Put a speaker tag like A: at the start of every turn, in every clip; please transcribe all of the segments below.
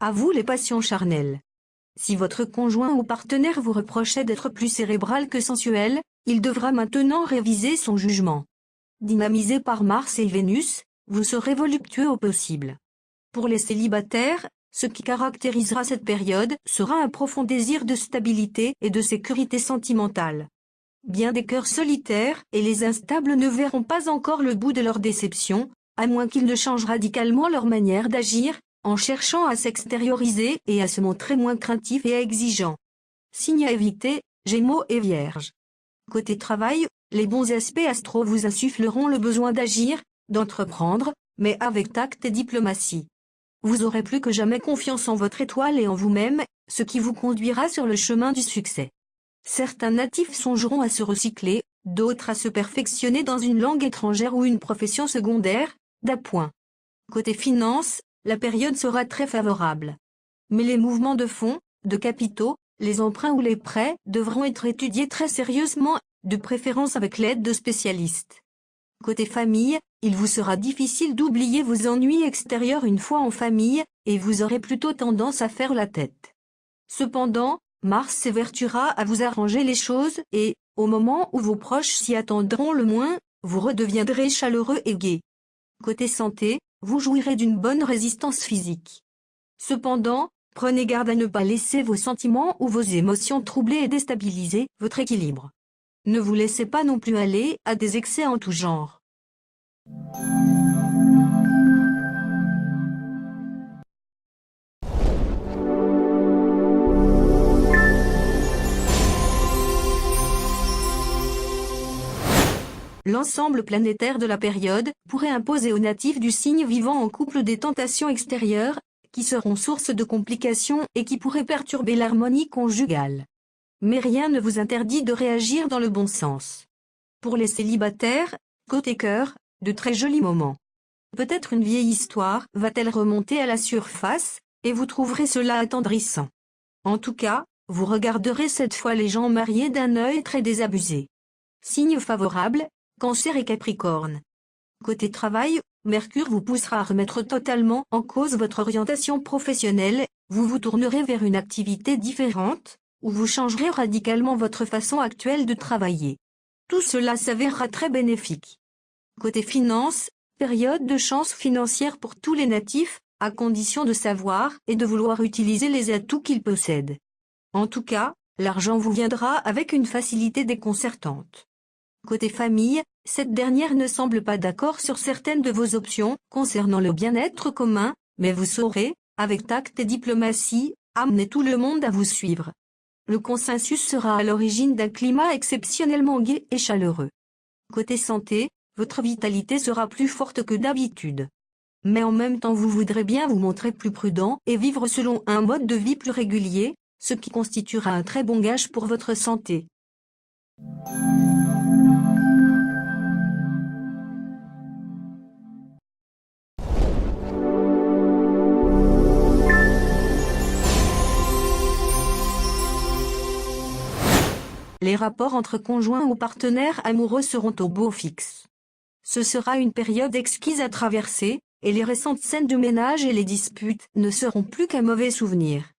A: À vous les passions charnelles. Si votre conjoint ou partenaire vous reprochait d'être plus cérébral que sensuel, il devra maintenant réviser son jugement. Dynamisé par Mars et Vénus, vous serez voluptueux au possible. Pour les célibataires, ce qui caractérisera cette période sera un profond désir de stabilité et de sécurité sentimentale. Bien des cœurs solitaires et les instables ne verront pas encore le bout de leur déception, à moins qu'ils ne changent radicalement leur manière d'agir, en cherchant à s'extérioriser et à se montrer moins craintifs et exigeants. Signes à éviter, Gémeaux et Vierges. Côté travail, les bons aspects astro vous insuffleront le besoin d'agir, d'entreprendre, mais avec tact et diplomatie. Vous aurez plus que jamais confiance en votre étoile et en vous-même, ce qui vous conduira sur le chemin du succès. Certains natifs songeront à se recycler, d'autres à se perfectionner dans une langue étrangère ou une profession secondaire, d'appoint. Côté finance, la période sera très favorable. Mais les mouvements de fonds, de capitaux, les emprunts ou les prêts devront être étudiés très sérieusement, de préférence avec l'aide de spécialistes. Côté famille, il vous sera difficile d'oublier vos ennuis extérieurs une fois en famille, et vous aurez plutôt tendance à faire la tête. Cependant, Mars s'évertuera à vous arranger les choses et, au moment où vos proches s'y attendront le moins, vous redeviendrez chaleureux et gai. Côté santé, vous jouirez d'une bonne résistance physique. Cependant, prenez garde à ne pas laisser vos sentiments ou vos émotions troubler et déstabiliser votre équilibre. Ne vous laissez pas non plus aller à des excès en tout genre. L'ensemble planétaire de la période pourrait imposer aux natifs du signe vivant en couple des tentations extérieures, qui seront source de complications et qui pourraient perturber l'harmonie conjugale. Mais rien ne vous interdit de réagir dans le bon sens. Pour les célibataires, côté cœur, de très jolis moments. Peut-être une vieille histoire va-t-elle remonter à la surface, et vous trouverez cela attendrissant. En tout cas, vous regarderez cette fois les gens mariés d'un œil très désabusé. Signe favorable, Cancer et Capricorne. Côté travail, Mercure vous poussera à remettre totalement en cause votre orientation professionnelle, vous vous tournerez vers une activité différente, ou vous changerez radicalement votre façon actuelle de travailler. Tout cela s'avérera très bénéfique. Côté finance, période de chance financière pour tous les natifs, à condition de savoir et de vouloir utiliser les atouts qu'ils possèdent. En tout cas, l'argent vous viendra avec une facilité déconcertante. Côté famille, cette dernière ne semble pas d'accord sur certaines de vos options concernant le bien-être commun, mais vous saurez, avec tact et diplomatie, amener tout le monde à vous suivre. Le consensus sera à l'origine d'un climat exceptionnellement gai et chaleureux. Côté santé, votre vitalité sera plus forte que d'habitude. Mais en même temps vous voudrez bien vous montrer plus prudent et vivre selon un mode de vie plus régulier, ce qui constituera un très bon gage pour votre santé. Les rapports entre conjoints ou partenaires amoureux seront au beau fixe. Ce sera une période exquise à traverser, et les récentes scènes de ménage et les disputes ne seront plus qu'un mauvais souvenir.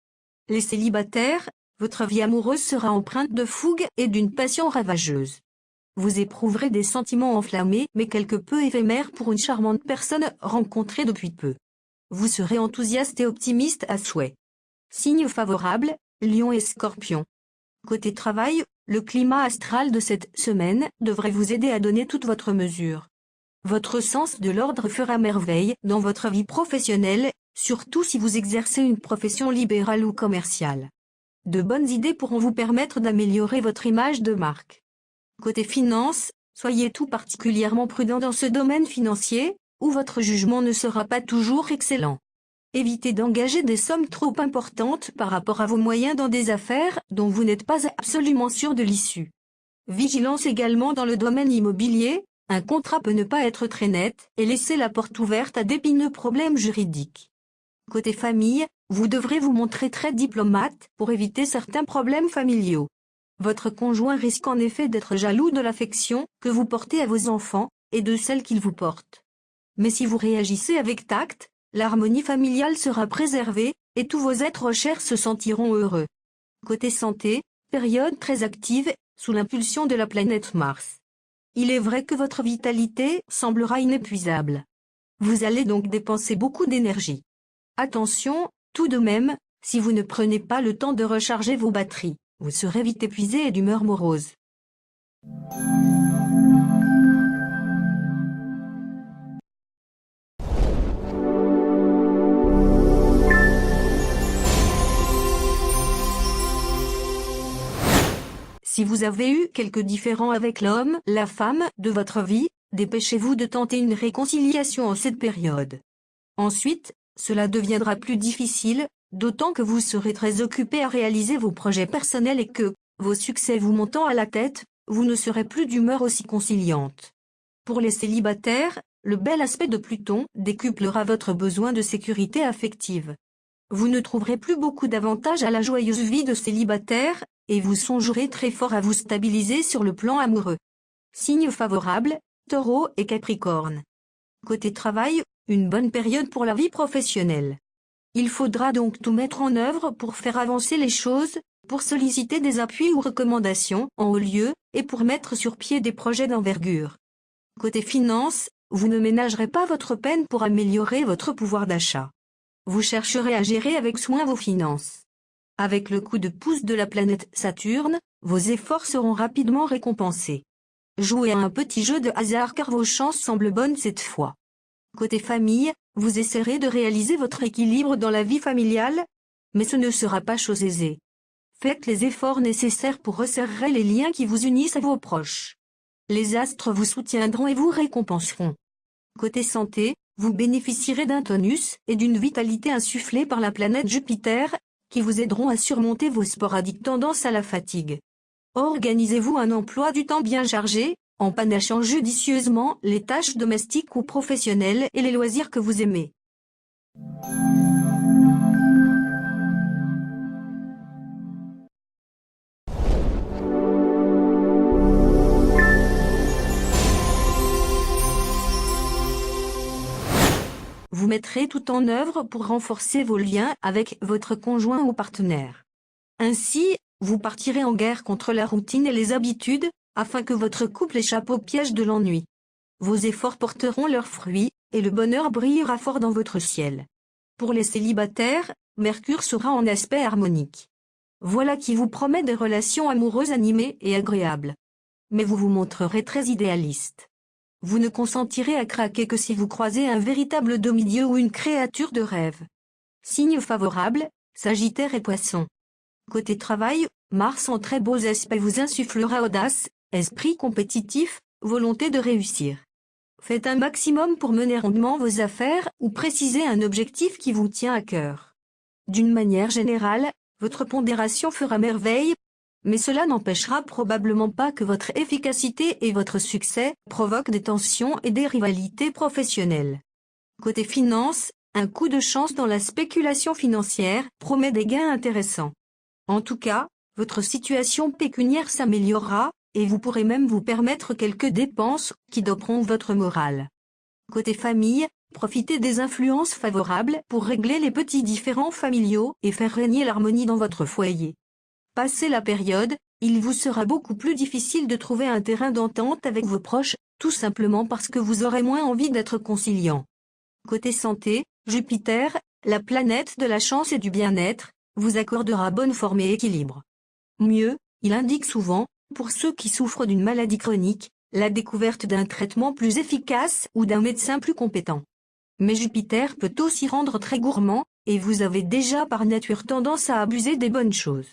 A: Les célibataires, votre vie amoureuse sera empreinte de fougue et d'une passion ravageuse. Vous éprouverez des sentiments enflammés mais quelque peu éphémères pour une charmante personne rencontrée depuis peu. Vous serez enthousiaste et optimiste à souhait. Signes favorables, Lion et Scorpion. Côté travail, le climat astral de cette semaine devrait vous aider à donner toute votre mesure. Votre sens de l'ordre fera merveille dans votre vie professionnelle, surtout si vous exercez une profession libérale ou commerciale. De bonnes idées pourront vous permettre d'améliorer votre image de marque. Côté finance, soyez tout particulièrement prudent dans ce domaine financier, où votre jugement ne sera pas toujours excellent. Évitez d'engager des sommes trop importantes par rapport à vos moyens dans des affaires dont vous n'êtes pas absolument sûr de l'issue. Vigilance également dans le domaine immobilier, un contrat peut ne pas être très net et laisser la porte ouverte à d'épineux problèmes juridiques. Côté famille, vous devrez vous montrer très diplomate pour éviter certains problèmes familiaux. Votre conjoint risque en effet d'être jaloux de l'affection que vous portez à vos enfants et de celle qu'ils vous portent. Mais si vous réagissez avec tact, l'harmonie familiale sera préservée, et tous vos êtres chers se sentiront heureux. Côté santé, période très active, sous l'impulsion de la planète Mars. Il est vrai que votre vitalité semblera inépuisable. Vous allez donc dépenser beaucoup d'énergie. Attention, tout de même, si vous ne prenez pas le temps de recharger vos batteries, vous serez vite épuisé et d'humeur morose. Si vous avez eu quelques différends avec l'homme, la femme, de votre vie, dépêchez-vous de tenter une réconciliation en cette période. Ensuite, cela deviendra plus difficile, d'autant que vous serez très occupé à réaliser vos projets personnels et que, vos succès vous montant à la tête, vous ne serez plus d'humeur aussi conciliante. Pour les célibataires, le bel aspect de Pluton décuplera votre besoin de sécurité affective. Vous ne trouverez plus beaucoup d'avantages à la joyeuse vie de célibataire, et vous songerez très fort à vous stabiliser sur le plan amoureux. Signes favorables, Taureau et Capricorne. Côté travail, une bonne période pour la vie professionnelle. Il faudra donc tout mettre en œuvre pour faire avancer les choses, pour solliciter des appuis ou recommandations en haut lieu, et pour mettre sur pied des projets d'envergure. Côté finances, vous ne ménagerez pas votre peine pour améliorer votre pouvoir d'achat. Vous chercherez à gérer avec soin vos finances. Avec le coup de pouce de la planète Saturne, vos efforts seront rapidement récompensés. Jouez à un petit jeu de hasard car vos chances semblent bonnes cette fois. Côté famille, vous essaierez de réaliser votre équilibre dans la vie familiale, mais ce ne sera pas chose aisée. Faites les efforts nécessaires pour resserrer les liens qui vous unissent à vos proches. Les astres vous soutiendront et vous récompenseront. Côté santé, vous bénéficierez d'un tonus et d'une vitalité insufflée par la planète Jupiter, qui vous aideront à surmonter vos sporadiques tendances à la fatigue. Organisez-vous un emploi du temps bien chargé, en panachant judicieusement les tâches domestiques ou professionnelles et les loisirs que vous aimez. Vous mettrez tout en œuvre pour renforcer vos liens avec votre conjoint ou partenaire. Ainsi, vous partirez en guerre contre la routine et les habitudes, afin que votre couple échappe au piège de l'ennui. Vos efforts porteront leurs fruits, et le bonheur brillera fort dans votre ciel. Pour les célibataires, Mercure sera en aspect harmonique. Voilà qui vous promet des relations amoureuses animées et agréables. Mais vous vous montrerez très idéaliste. Vous ne consentirez à craquer que si vous croisez un véritable demi-dieu ou une créature de rêve. Signes favorables, Sagittaire et Poisson. Côté travail, Mars en très beaux aspects vous insufflera audace, esprit compétitif, volonté de réussir. Faites un maximum pour mener rondement vos affaires ou préciser un objectif qui vous tient à cœur. D'une manière générale, votre pondération fera merveille, mais cela n'empêchera probablement pas que votre efficacité et votre succès provoquent des tensions et des rivalités professionnelles. Côté finance, un coup de chance dans la spéculation financière promet des gains intéressants. En tout cas, votre situation pécuniaire s'améliorera, et vous pourrez même vous permettre quelques dépenses qui doperont votre morale. Côté famille, profitez des influences favorables pour régler les petits différends familiaux et faire régner l'harmonie dans votre foyer. Passé la période, il vous sera beaucoup plus difficile de trouver un terrain d'entente avec vos proches, tout simplement parce que vous aurez moins envie d'être conciliant. Côté santé, Jupiter, la planète de la chance et du bien-être, vous accordera bonne forme et équilibre. Mieux, il indique souvent, pour ceux qui souffrent d'une maladie chronique, la découverte d'un traitement plus efficace ou d'un médecin plus compétent. Mais Jupiter peut aussi rendre très gourmand, et vous avez déjà par nature tendance à abuser des bonnes choses.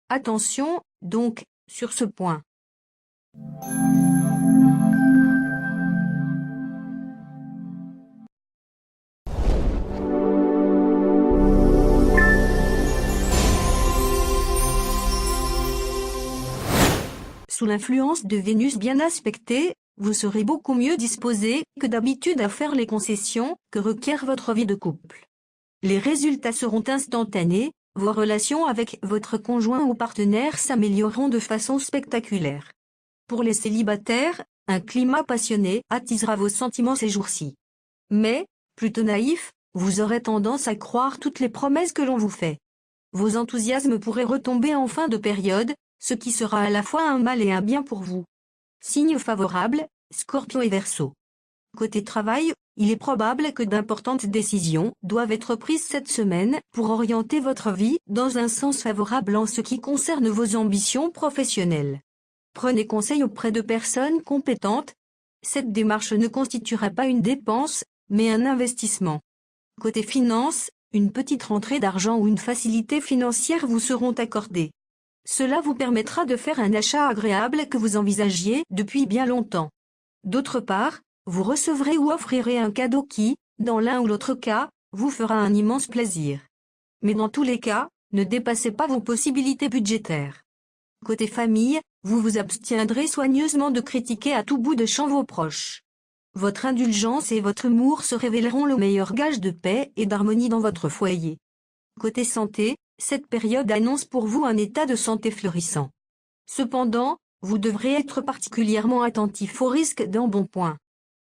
A: Attention, donc, sur ce point. Sous l'influence de Vénus bien aspectée, vous serez beaucoup mieux disposé que d'habitude à faire les concessions que requiert votre vie de couple. Les résultats seront instantanés, vos relations avec votre conjoint ou partenaire s'amélioreront de façon spectaculaire. Pour les célibataires, un climat passionné attisera vos sentiments ces jours-ci. Mais, plutôt naïf, vous aurez tendance à croire toutes les promesses que l'on vous fait. Vos enthousiasmes pourraient retomber en fin de période, ce qui sera à la fois un mal et un bien pour vous. Signes favorables, Scorpion et Verseau. Côté travail, il est probable que d'importantes décisions doivent être prises cette semaine pour orienter votre vie dans un sens favorable en ce qui concerne vos ambitions professionnelles. Prenez conseil auprès de personnes compétentes. Cette démarche ne constituera pas une dépense, mais un investissement. Côté finance, une petite rentrée d'argent ou une facilité financière vous seront accordées. Cela vous permettra de faire un achat agréable que vous envisagiez depuis bien longtemps. D'autre part, vous recevrez ou offrirez un cadeau qui, dans l'un ou l'autre cas, vous fera un immense plaisir. Mais dans tous les cas, ne dépassez pas vos possibilités budgétaires. Côté famille, vous vous abstiendrez soigneusement de critiquer à tout bout de champ vos proches. Votre indulgence et votre humour se révéleront le meilleur gage de paix et d'harmonie dans votre foyer. Côté santé, cette période annonce pour vous un état de santé florissant. Cependant, vous devrez être particulièrement attentif au risque d'embonpoint.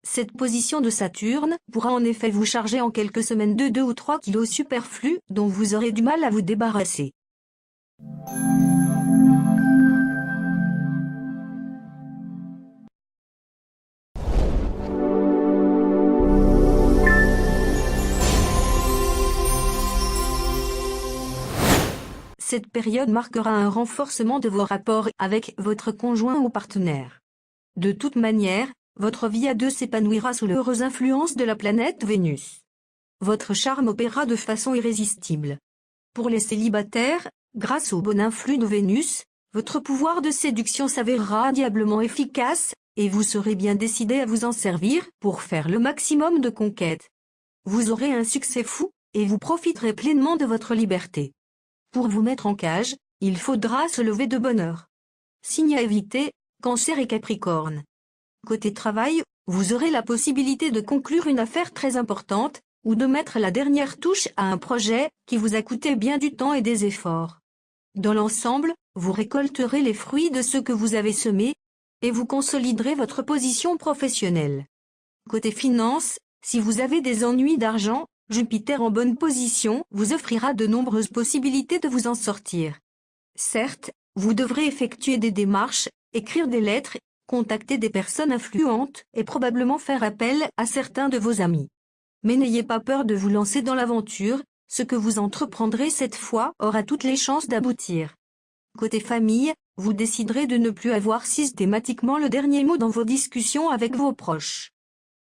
A: Cette position de Saturne pourra en effet vous charger en quelques semaines de 2 ou 3 kilos superflus dont vous aurez du mal à vous débarrasser. Cette période marquera un renforcement de vos rapports avec votre conjoint ou partenaire. De toute manière, votre vie à deux s'épanouira sous l'heureuse influence de la planète Vénus. Votre charme opérera de façon irrésistible. Pour les célibataires, grâce au bon influx de Vénus, votre pouvoir de séduction s'avérera diablement efficace, et vous serez bien décidé à vous en servir pour faire le maximum de conquêtes. Vous aurez un succès fou, et vous profiterez pleinement de votre liberté. Pour vous mettre en cage, il faudra se lever de bonne heure. Signes à éviter, Cancer et Capricorne. Côté travail, vous aurez la possibilité de conclure une affaire très importante, ou de mettre la dernière touche à un projet qui vous a coûté bien du temps et des efforts. Dans l'ensemble, vous récolterez les fruits de ce que vous avez semé, et vous consoliderez votre position professionnelle. Côté finance, si vous avez des ennuis d'argent, Jupiter en bonne position vous offrira de nombreuses possibilités de vous en sortir. Certes, vous devrez effectuer des démarches, écrire des lettres, contacter des personnes influentes et probablement faire appel à certains de vos amis. Mais n'ayez pas peur de vous lancer dans l'aventure, ce que vous entreprendrez cette fois aura toutes les chances d'aboutir. Côté famille, vous déciderez de ne plus avoir systématiquement le dernier mot dans vos discussions avec vos proches.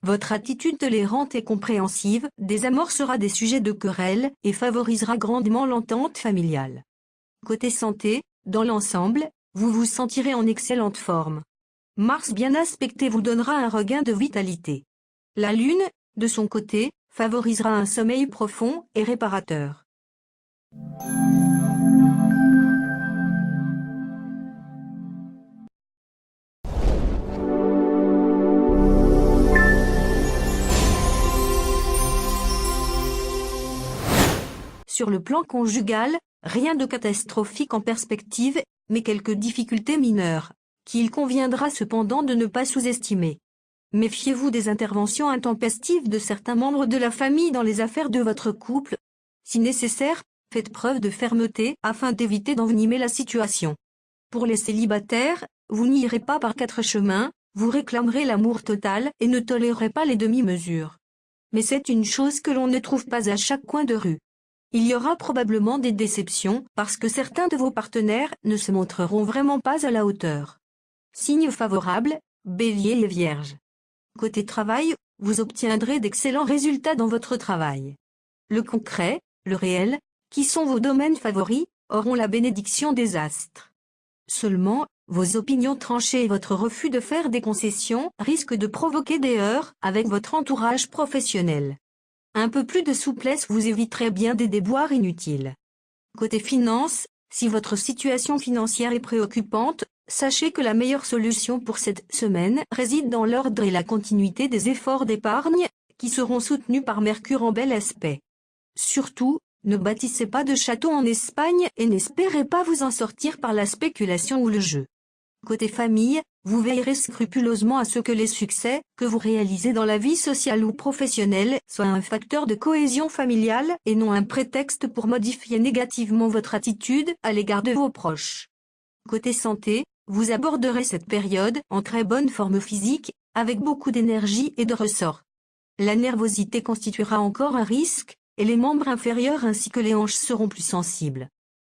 A: Votre attitude tolérante et compréhensive désamorcera des sujets de querelle et favorisera grandement l'entente familiale. Côté santé, dans l'ensemble, vous vous sentirez en excellente forme. Mars bien aspecté vous donnera un regain de vitalité. La Lune, de son côté, favorisera un sommeil profond et réparateur. Sur le plan conjugal, rien de catastrophique en perspective, mais quelques difficultés mineures, qu'il conviendra cependant de ne pas sous-estimer. Méfiez-vous des interventions intempestives de certains membres de la famille dans les affaires de votre couple. Si nécessaire, faites preuve de fermeté afin d'éviter d'envenimer la situation. Pour les célibataires, vous n'irez pas par 4 chemins, vous réclamerez l'amour total et ne tolérez pas les demi-mesures. Mais c'est une chose que l'on ne trouve pas à chaque coin de rue. Il y aura probablement des déceptions parce que certains de vos partenaires ne se montreront vraiment pas à la hauteur. Signes favorables, Bélier et Vierge. Côté travail, vous obtiendrez d'excellents résultats dans votre travail. Le concret, le réel, qui sont vos domaines favoris, auront la bénédiction des astres. Seulement, vos opinions tranchées et votre refus de faire des concessions risquent de provoquer des heurts avec votre entourage professionnel. Un peu plus de souplesse vous éviterait bien des déboires inutiles. Côté finance, si votre situation financière est préoccupante, sachez que la meilleure solution pour cette semaine réside dans l'ordre et la continuité des efforts d'épargne, qui seront soutenus par Mercure en bel aspect. Surtout, ne bâtissez pas de château en Espagne et n'espérez pas vous en sortir par la spéculation ou le jeu. Côté famille, vous veillerez scrupuleusement à ce que les succès que vous réalisez dans la vie sociale ou professionnelle soient un facteur de cohésion familiale et non un prétexte pour modifier négativement votre attitude à l'égard de vos proches. Côté santé, vous aborderez cette période en très bonne forme physique, avec beaucoup d'énergie et de ressort. La nervosité constituera encore un risque, et les membres inférieurs ainsi que les hanches seront plus sensibles.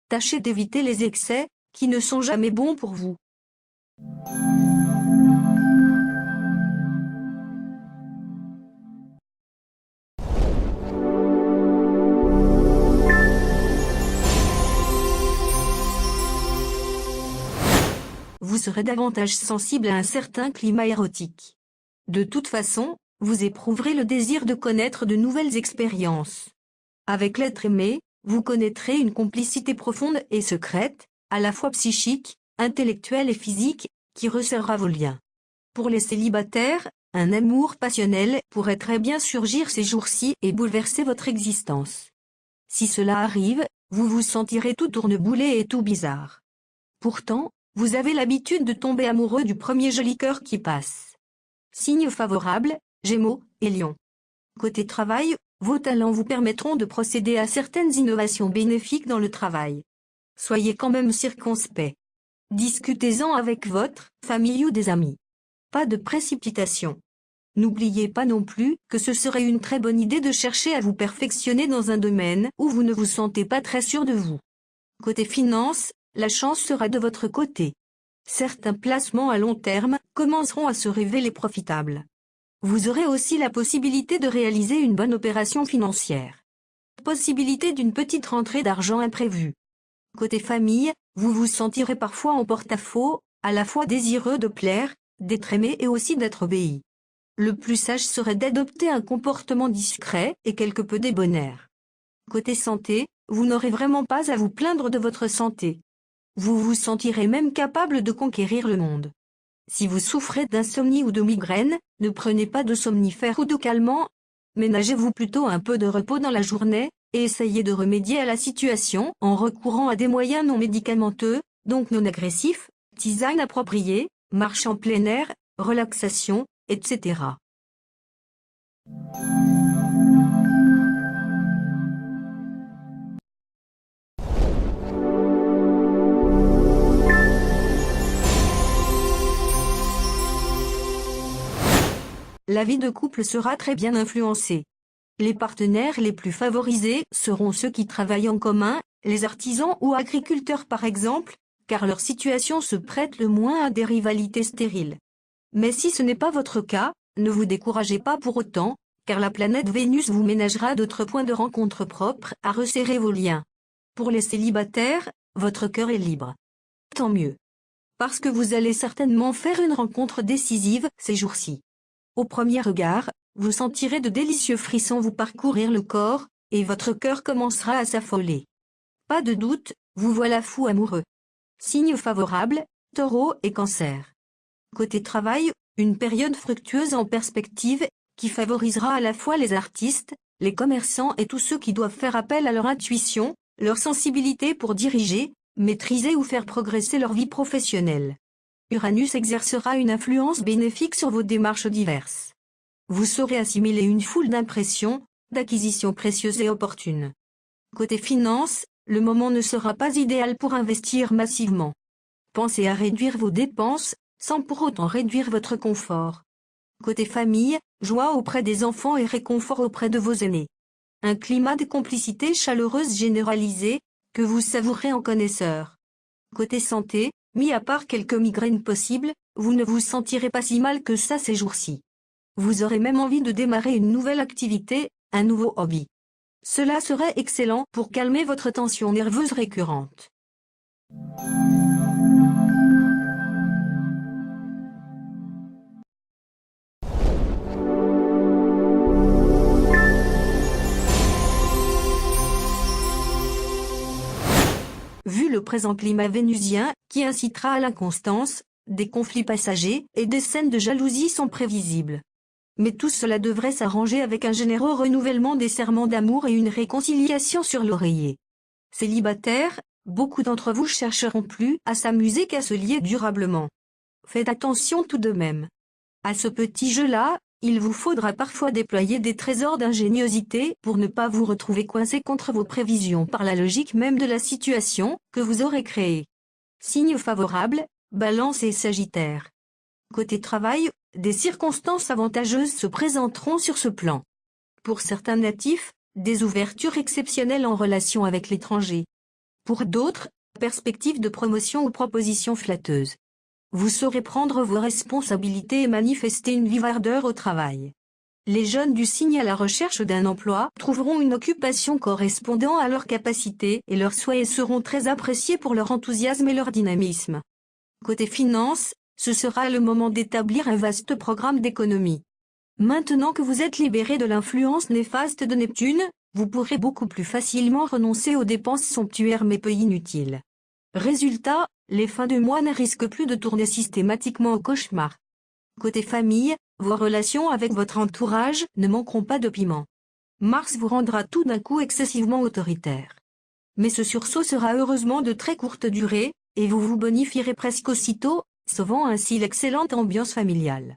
A: Tâchez d'éviter les excès, qui ne sont jamais bons pour vous. Vous serez davantage sensible à un certain climat érotique. De toute façon, vous éprouverez le désir de connaître de nouvelles expériences. Avec l'être aimé, vous connaîtrez une complicité profonde et secrète, à la fois psychique, intellectuelle et physique, qui resserrera vos liens. Pour les célibataires, un amour passionnel pourrait très bien surgir ces jours-ci et bouleverser votre existence. Si cela arrive, vous vous sentirez tout tourneboulé et tout bizarre. Pourtant, vous avez l'habitude de tomber amoureux du premier joli cœur qui passe. Signe favorable, Gémeaux et Lion. Côté travail, vos talents vous permettront de procéder à certaines innovations bénéfiques dans le travail. Soyez quand même circonspect. Discutez-en avec votre famille ou des amis. Pas de précipitation. N'oubliez pas non plus que ce serait une très bonne idée de chercher à vous perfectionner dans un domaine où vous ne vous sentez pas très sûr de vous. Côté finance, la chance sera de votre côté. Certains placements à long terme commenceront à se révéler profitables. Vous aurez aussi la possibilité de réaliser une bonne opération financière. Possibilité d'une petite rentrée d'argent imprévue. Côté famille, vous vous sentirez parfois en porte-à-faux, à la fois désireux de plaire, d'être aimé et aussi d'être obéi. Le plus sage serait d'adopter un comportement discret et quelque peu débonnaire. Côté santé, vous n'aurez vraiment pas à vous plaindre de votre santé. Vous vous sentirez même capable de conquérir le monde. Si vous souffrez d'insomnie ou de migraine, ne prenez pas de somnifères ou de calmants. Ménagez-vous plutôt un peu de repos dans la journée, et essayez de remédier à la situation en recourant à des moyens non médicamenteux, donc non agressifs, tisane appropriée, marche en plein air, relaxation, etc. La vie de couple sera très bien influencée. Les partenaires les plus favorisés seront ceux qui travaillent en commun, les artisans ou agriculteurs par exemple, car leur situation se prête le moins à des rivalités stériles. Mais si ce n'est pas votre cas, ne vous découragez pas pour autant, car la planète Vénus vous ménagera d'autres points de rencontre propres à resserrer vos liens. Pour les célibataires, votre cœur est libre. Tant mieux. Parce que vous allez certainement faire une rencontre décisive ces jours-ci. Au premier regard, vous sentirez de délicieux frissons vous parcourir le corps, et votre cœur commencera à s'affoler. Pas de doute, vous voilà fou amoureux. Signe favorable, Taureau et Cancer. Côté travail, une période fructueuse en perspective, qui favorisera à la fois les artistes, les commerçants et tous ceux qui doivent faire appel à leur intuition, leur sensibilité pour diriger, maîtriser ou faire progresser leur vie professionnelle. Uranus exercera une influence bénéfique sur vos démarches diverses. Vous saurez assimiler une foule d'impressions, d'acquisitions précieuses et opportunes. Côté finance, le moment ne sera pas idéal pour investir massivement. Pensez à réduire vos dépenses, sans pour autant réduire votre confort. Côté famille, joie auprès des enfants et réconfort auprès de vos aînés. Un climat de complicité chaleureuse généralisé, que vous savourez en connaisseur. Côté santé, mis à part quelques migraines possibles, vous ne vous sentirez pas si mal que ça ces jours-ci. Vous aurez même envie de démarrer une nouvelle activité, un nouveau hobby. Cela serait excellent pour calmer votre tension nerveuse récurrente. Vu le présent climat vénusien, qui incitera à l'inconstance, des conflits passagers et des scènes de jalousie sont prévisibles. Mais tout cela devrait s'arranger avec un généreux renouvellement des serments d'amour et une réconciliation sur l'oreiller. Célibataires, beaucoup d'entre vous chercheront plus à s'amuser qu'à se lier durablement. faites attention tout de même. À ce petit jeu-là, il vous faudra parfois déployer des trésors d'ingéniosité pour ne pas vous retrouver coincé contre vos prévisions par la logique même de la situation que vous aurez créée. Signes favorables, Balance et Sagittaire. Côté travail, des circonstances avantageuses se présenteront sur ce plan. Pour certains natifs, des ouvertures exceptionnelles en relation avec l'étranger. Pour d'autres, perspectives de promotion ou propositions flatteuses. Vous saurez prendre vos responsabilités et manifester une vive ardeur au travail. Les jeunes du signe à la recherche d'un emploi trouveront une occupation correspondant à leurs capacités et leurs souhaits et seront très appréciés pour leur enthousiasme et leur dynamisme. Côté finance, ce sera le moment d'établir un vaste programme d'économie. Maintenant que vous êtes libéré de l'influence néfaste de Neptune, vous pourrez beaucoup plus facilement renoncer aux dépenses somptuaires mais peu inutiles. Résultat, les fins de mois ne risquent plus de tourner systématiquement au cauchemar. Côté famille, vos relations avec votre entourage ne manqueront pas de piment. Mars vous rendra tout d'un coup excessivement autoritaire. Mais ce sursaut sera heureusement de très courte durée, et vous vous bonifierez presque aussitôt, sauvant ainsi l'excellente ambiance familiale.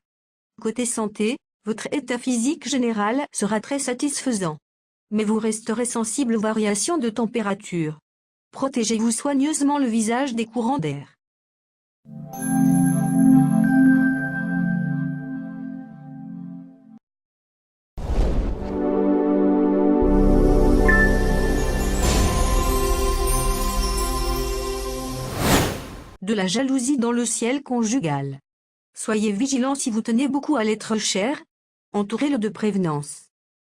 A: Côté santé, votre état physique général sera très satisfaisant. Mais vous resterez sensible aux variations de température. Protégez-vous soigneusement le visage des courants d'air. De la jalousie dans le ciel conjugal. Soyez vigilant si vous tenez beaucoup à l'être cher. Entourez-le de prévenance.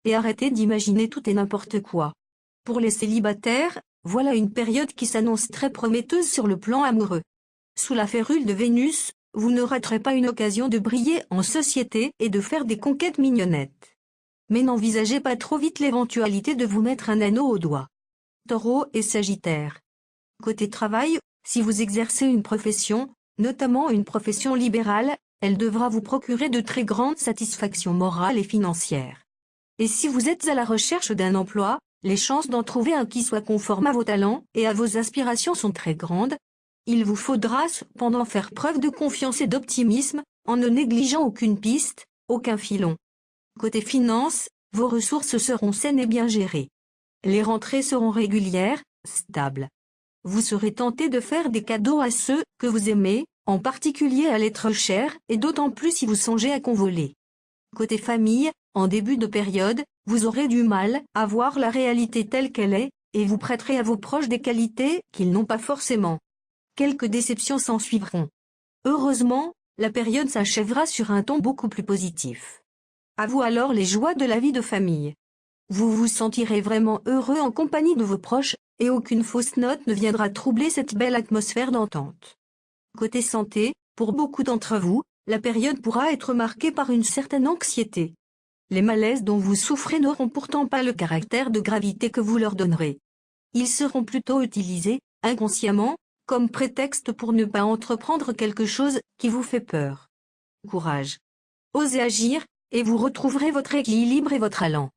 A: Et arrêtez d'imaginer tout et n'importe quoi. Pour les célibataires, voilà une période qui s'annonce très prometteuse sur le plan amoureux. Sous la férule de Vénus, vous ne raterez pas une occasion de briller en société et de faire des conquêtes mignonnettes. Mais n'envisagez pas trop vite l'éventualité de vous mettre un anneau au doigt. Taureau et Sagittaire. Côté travail, si vous exercez une profession, notamment une profession libérale, elle devra vous procurer de très grandes satisfactions morales et financières. Et si vous êtes à la recherche d'un emploi, les chances d'en trouver un qui soit conforme à vos talents et à vos aspirations sont très grandes. Il vous faudra cependant faire preuve de confiance et d'optimisme, en ne négligeant aucune piste, aucun filon. Côté finance, vos ressources seront saines et bien gérées. Les rentrées seront régulières, stables. Vous serez tenté de faire des cadeaux à ceux que vous aimez, en particulier à l'être cher, et d'autant plus si vous songez à convoler. Côté famille, en début de période, vous aurez du mal à voir la réalité telle qu'elle est, et vous prêterez à vos proches des qualités qu'ils n'ont pas forcément. Quelques déceptions s'en suivront. Heureusement, la période s'achèvera sur un ton beaucoup plus positif. À vous alors les joies de la vie de famille. Vous vous sentirez vraiment heureux en compagnie de vos proches, et aucune fausse note ne viendra troubler cette belle atmosphère d'entente. Côté santé, pour beaucoup d'entre vous, la période pourra être marquée par une certaine anxiété. Les malaises dont vous souffrez n'auront pourtant pas le caractère de gravité que vous leur donnerez. Ils seront plutôt utilisés, inconsciemment, comme prétexte pour ne pas entreprendre quelque chose qui vous fait peur. Courage. Osez agir, et vous retrouverez votre équilibre et votre allant.